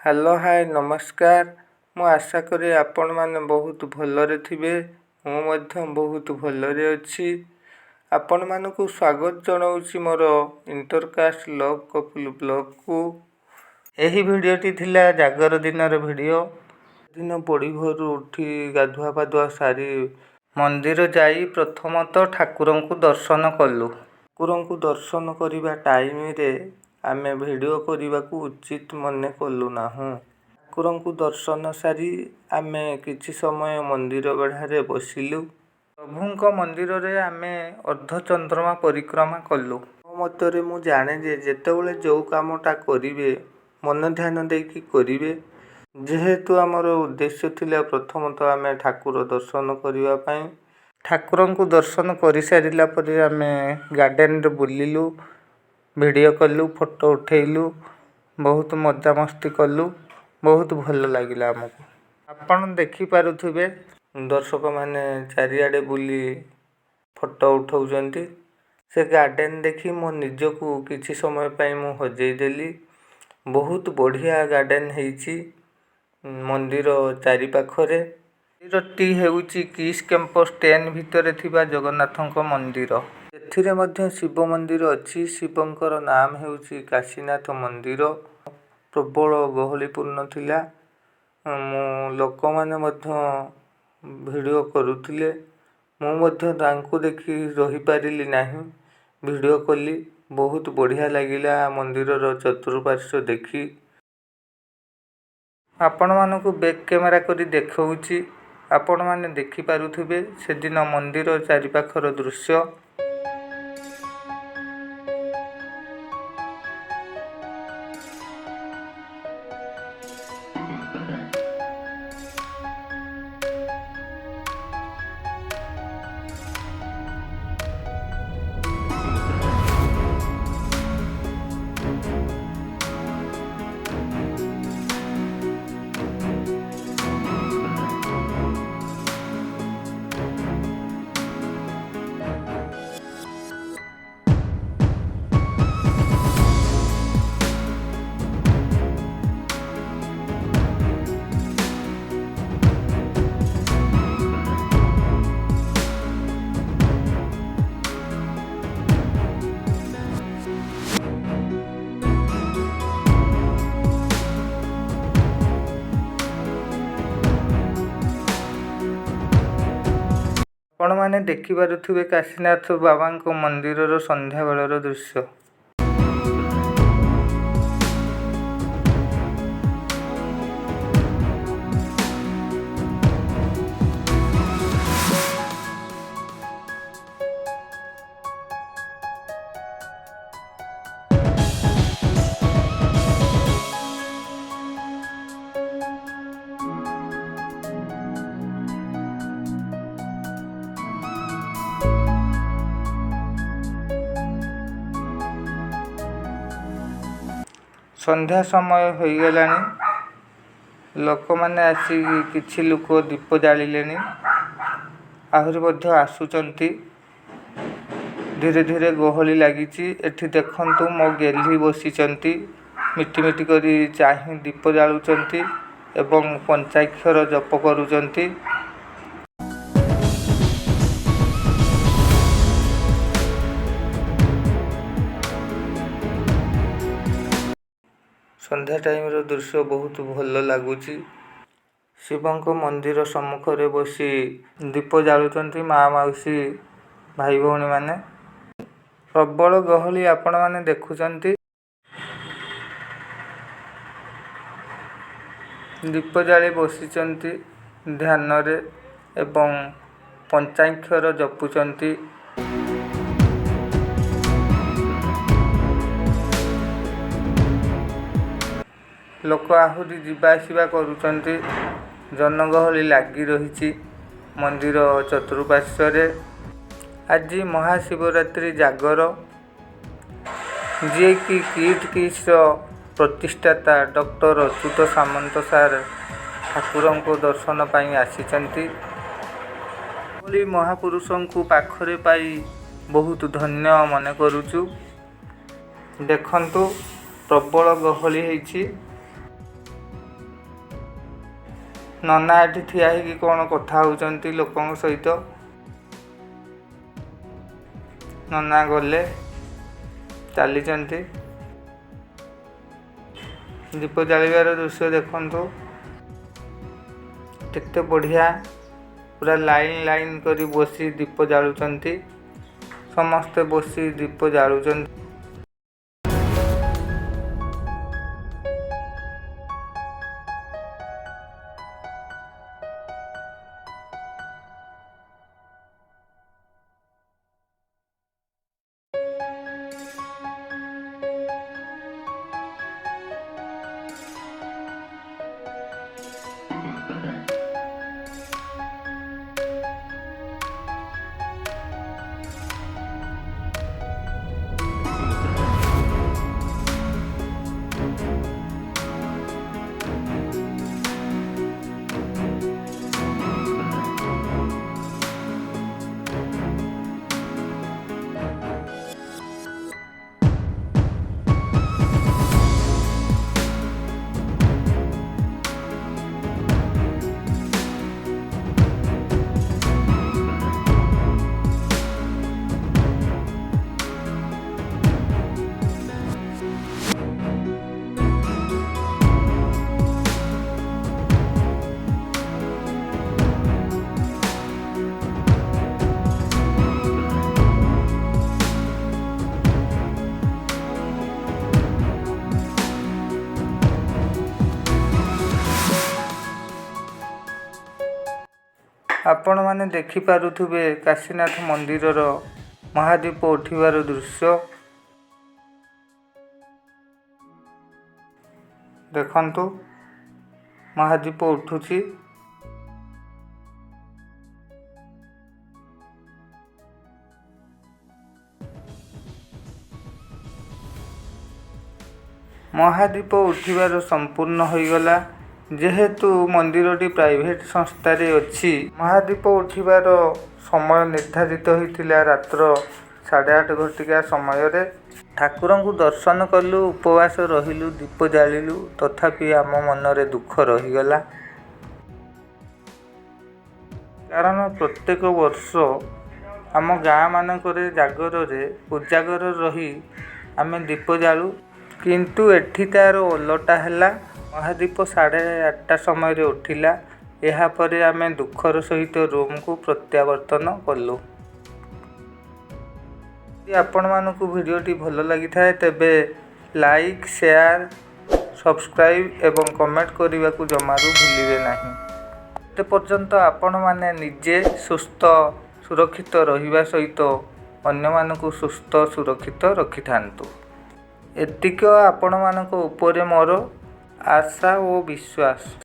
Hello hi नमस्कार। मु आशा करी आपण माने बहुत भलरे थिबे। मु मध्य बहुत भलरे अछि। आपण मानकु स्वागत जनाउछि मोर इंटरकास्ट लव कपल ब्लॉग को। एही भिडियोटी थिला जागर दिनर भिडियो। दिन पड़ी भोरु उठी गाधुआ पाधुआ सारी मंदिर जाई प्रथमतः ठाकुरंकु दर्शन कलु। ठाकुरंकु दर्शन करिबा टाइम रे आमे भिडियो करिबाकू उचित मने कलु नाहु। ठाकुरंकु दर्शन सारी आमे किछि समय मंदिर बेढ़ारे बसिलु। प्रभुंक मंदिर रे आमे अर्ध चंद्रमा परिक्रमा कलु। मतरे मु जाने जे जेतेबेले जो कामटा करिवे मन ध्यान देकी करिवे। जेहेतु आमर उद्देश्य थिला प्रथमतः आमे ठाकुर दर्शन करिवा पई। ठाकुरंकु दर्शन करि सारिला परे आमे गार्डन रे बुलिलु, वीडियो कलु, फोटो उठेलु, बहुत मजा मस्ती कलु। बहुत भल लागिला हमकु। आपण देखि पारुथुबे दर्शक माने चारियाडे बुली फोटो उठाउजंती। से गार्डन देखि मो निजकू किछि समय पई मु हजेई देली। बहुत बढ़िया गार्डन हेइची मंदिर चारि पाखरे। मंदिरटी हेउची किस कैंपस 10 भितरे थिबा जगन्नाथंक मंदिर। एथिरे मध्य शिव मंदिर अछि। शिवंकर नाम हेउची काशीनाथ मंदिर। प्रबल गहलीपूर्ण थिला। मु लोक माने मध्य वीडियो करूथिले। मु मध्य तांको देखि रहि पारिली नाही, वीडियो कली। बहुत बढ़िया लागिला मंदिरर चतुर्पार्श्व देखि। आपण मानकु बैक कैमेरा करी देखौची। आपण माने देखि पारुथिबे सेदिन मंदिर चारि पाखर दृश्य। आपण माने देखि पारुथिबे काशीनाथ बाबांक मंदिरर संध्या बेलर दृश्य। संध्या समय हो गलानी। लोक माने आसी किछि लोक दीप जालिलेनी। आहुरी मध्य आसुचंती। धीरे धीरे गहली लागिची। एठी देखंतु मो गेल्ही बसिचंती। मिटी मिटी करी चाहि दीप जालुचंती एवं पंचाक्षर जप करूचंती। संध्या टाइम रो दृश्य बहुत भल लागुची। शिवंक मंदिर सम्मुखरे बसी दीप जालुचंती माँ माउसी भाई भौणी माने। प्रबल गहली आपण माने देखुचंती। दीप जाली बसिचंती ध्यान रे एवं पंचाक्षर जपुचंती। लोक आहुरी जीवा आसिबा करूचंती। जनगहली लागी रहिची मंदिर चतुर्पार्श्व रे। आज महाशिवरात्रि जागर। जे कि किट किस प्रतिष्ठाता डॉक्टर अच्युत सामंत सार ठाकुरंक दर्शन पाई आसीचंती। महापुरुषंकु पाखरे पाई बहुत धन्य मन करूचु। देखंतु प्रबल गहली हेइची। ନନା ଏଠି ଠିଆ ହେଇକି କ'ଣ କଥା ହେଉଛନ୍ତି ଲୋକଙ୍କ ସହିତ। ନନା ଗଲେ ଚାଲିଛନ୍ତି। ଦୀପ ଜାଳିବାର ଦୃଶ୍ୟ ଦେଖନ୍ତୁ, କେତେ ବଢ଼ିଆ। ପୁରା ଲାଇନ୍ କରି ବସି ଦୀପ ଜାଳୁଛନ୍ତି। ସମସ୍ତେ ବସି ଦୀପ ଜାଳୁଛନ୍ତି। ଆପଣମାନେ ଦେଖିପାରୁଥିବେ କାଶୀନାଥ ମନ୍ଦିରର ମହାଦୀପ ଉଠିବାର ଦୃଶ୍ୟ। ଦେଖନ୍ତୁ, ମହାଦୀପ ଉଠୁଛି। ମହାଦୀପ ଉଠିବାର ସମ୍ପୂର୍ଣ୍ଣ ହୋଇଗଲା। ଯେହେତୁ ମନ୍ଦିରଟି ପ୍ରାଇଭେଟ୍ ସଂସ୍ଥାରେ ଅଛି, ମହାଦୀପ ଉଠିବାର ସମୟ ନିର୍ଦ୍ଧାରିତ ହୋଇଥିଲା ରାତ୍ର 8:30 ଘଟିକା ସମୟରେ। ଠାକୁରଙ୍କୁ ଦର୍ଶନ କଲୁ, ଉପବାସ ରହିଲୁ, ଦୀପ ଜାଳିଲୁ, ତଥାପି ଆମ ମନରେ ଦୁଃଖ ରହିଗଲା। କାରଣ ପ୍ରତ୍ୟେକ ବର୍ଷ ଆମ ଗାଁ ମାନଙ୍କରେ ଜାଗରରେ ଉଜାଗର ରହି ଆମେ ଦୀପ ଜାଳୁ, କିନ୍ତୁ ଏଠି ତା'ର ଓଲଟା ହେଲା। ମହାଦୀପ 8:30 ସମୟରେ ଉଠିଲା। ଏହାପରେ ଆମେ ଦୁଃଖର ସହିତ ରୁମକୁ ପ୍ରତ୍ୟାବର୍ତ୍ତନ କଲୁ। ଯଦି ଆପଣମାନଙ୍କୁ ଭିଡ଼ିଓଟି ଭଲ ଲାଗିଥାଏ ତେବେ ଲାଇକ୍, ସେୟାର, ସବସ୍କ୍ରାଇବ୍ ଏବଂ କମେଣ୍ଟ କରିବାକୁ ଜମାରୁ ଭୁଲିବେ ନାହିଁ। ଏତେ ପର୍ଯ୍ୟନ୍ତ ଆପଣମାନେ ନିଜେ ସୁସ୍ଥ ସୁରକ୍ଷିତ ରହିବା ସହିତ ଅନ୍ୟମାନଙ୍କୁ ସୁସ୍ଥ ସୁରକ୍ଷିତ ରଖିଥାନ୍ତୁ। ଏତିକ ଆପଣମାନଙ୍କ ଉପରେ ମୋର ଆଶା ଓ ବିଶ୍ୱାସ।